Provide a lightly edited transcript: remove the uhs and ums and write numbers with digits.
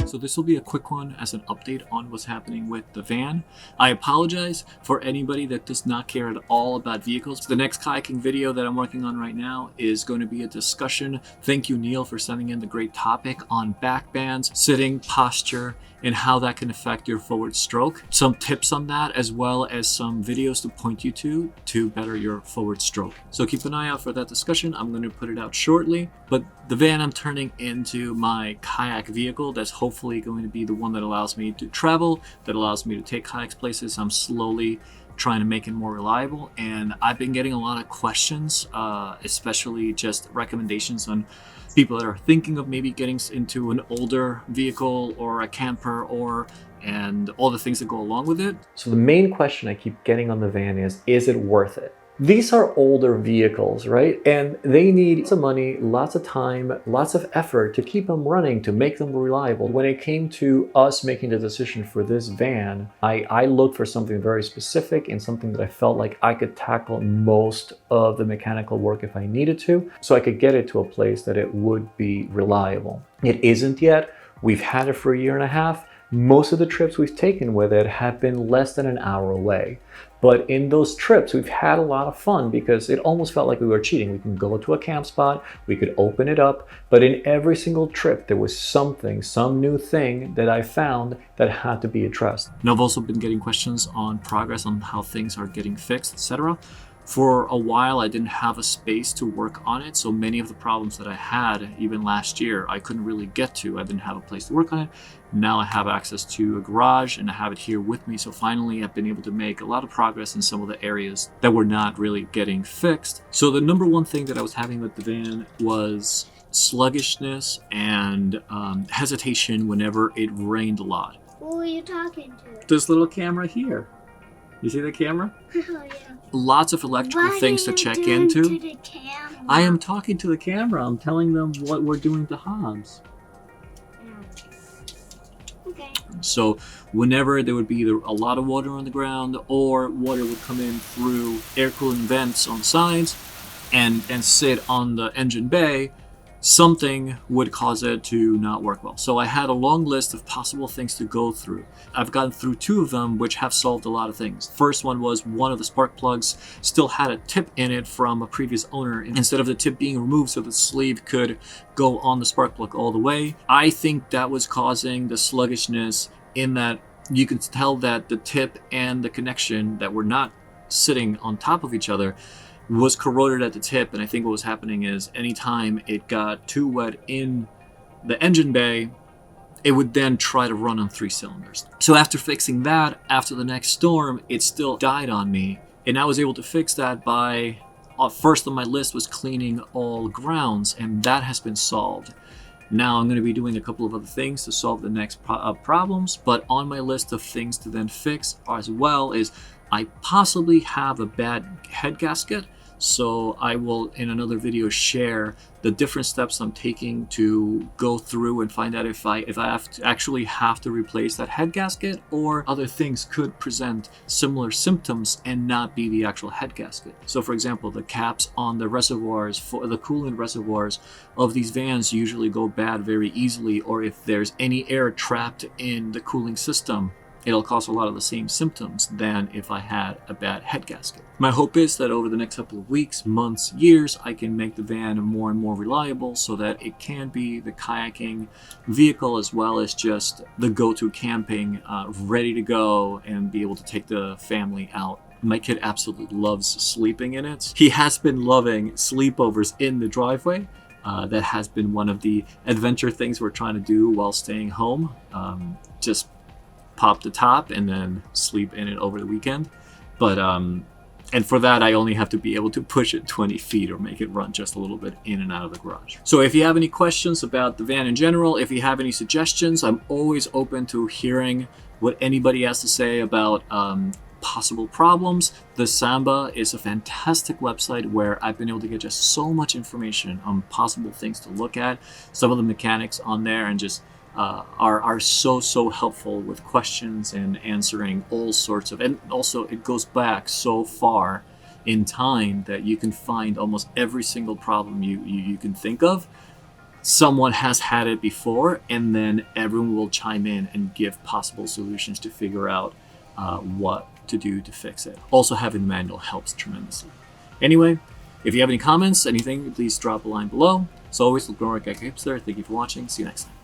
So this will be a quick one as an update on what's happening with the van. I apologize for anybody that does not care at all about vehicles. The next kayaking video that I'm working on right now is going to be a discussion. Thank you, Neil, for sending in the great topic on back bands, sitting posture, and how that can affect your forward stroke. Some tips on that, as well as some videos to point you to better your forward stroke. So keep an eye out for that discussion. I'm going to put it out shortly. But the van I'm turning into my kayak vehicle that's hopefully going to be the one that allows me to travel, that allows me to take kayaks places. I'm slowly trying to make it more reliable, and I've been getting a lot of questions, especially just recommendations on people that are thinking of maybe getting into an older vehicle or a camper and all the things that go along with it. So the main question I keep getting on the van is it worth it? These are older vehicles, right? And they need lots of money, lots of time, lots of effort to keep them running, to make them reliable. When it came to us making the decision for this van, I looked for something very specific and something that I felt like I could tackle most of the mechanical work if I needed to, so I could get it to a place that it would be reliable. It isn't yet. We've had it for a year and a half. Most of the trips we've taken with it have been less than an hour away. But in those trips, we've had a lot of fun because it almost felt like we were cheating. We can go to a camp spot, we could open it up, but in every single trip, there was something, some new thing that I found that had to be addressed. Now, I've also been getting questions on progress on how things are getting fixed, etc. For a while, I didn't have a space to work on it, so many of the problems that I had, even last year, I couldn't really get to. I didn't have a place to work on it. Now I have access to a garage and I have it here with me, so finally I've been able to make a lot of progress in some of the areas that were not really getting fixed. So the number one thing that I was having with the van was sluggishness and hesitation whenever it rained a lot. Who are you talking to? This little camera here. You see the camera? Oh, yeah. Lots of electrical things to check into. To the camera? I am talking to the camera. I'm telling them what we're doing to Hobbs. Okay. So whenever there would be either a lot of water on the ground or water would come in through air cooling vents on the sides and sit on the engine bay, something would cause it to not work well. So I had a long list of possible things to go through. I've gotten through two of them, which have solved a lot of things. First one was one of the spark plugs still had a tip in it from a previous owner. Instead of the tip being removed so the sleeve could go on the spark plug all the way, I think that was causing the sluggishness in that you could tell that the tip and the connection that were not sitting on top of each other was corroded at the tip. And I think what was happening is anytime it got too wet in the engine bay, it would then try to run on 3 cylinders. So after fixing that, after the next storm, it still died on me. And I was able to fix that by, first on my list was cleaning all grounds, and that has been solved. Now I'm going to be doing a couple of other things to solve the next problems, but on my list of things to then fix as well is I possibly have a bad head gasket. So I will, in another video, share the different steps I'm taking to go through and find out if I actually have to replace that head gasket, or other things could present similar symptoms and not be the actual head gasket. So for example, the caps on the reservoirs, for the coolant reservoirs of these vans usually go bad very easily, or if there's any air trapped in the cooling system, it'll cause a lot of the same symptoms than if I had a bad head gasket. My hope is that over the next couple of weeks, months, years, I can make the van more and more reliable so that it can be the kayaking vehicle as well as just the go-to camping, ready to go and be able to take the family out. My kid absolutely loves sleeping in it. He has been loving sleepovers in the driveway. That has been one of the adventure things we're trying to do while staying home. Just pop the top and then sleep in it over the weekend. But and for that I only have to be able to push it 20 feet or make it run just a little bit in and out of the garage. So if you have any questions about the van in general, if you have any suggestions, I'm always open to hearing what anybody has to say about possible problems. The Samba is a fantastic website where I've been able to get just so much information on possible things to look at. Some of the mechanics on there and just are so helpful with questions and answering all sorts of, and also it goes back so far in time that you can find almost every single problem you can think of. someone has had it before, and then everyone will chime in and give possible solutions to figure out what to do to fix it. Also, having the manual helps tremendously. Anyway, if you have any comments, anything, please drop a line below. As always, look more at Kayak Hipster. Thank you for watching. See you next time.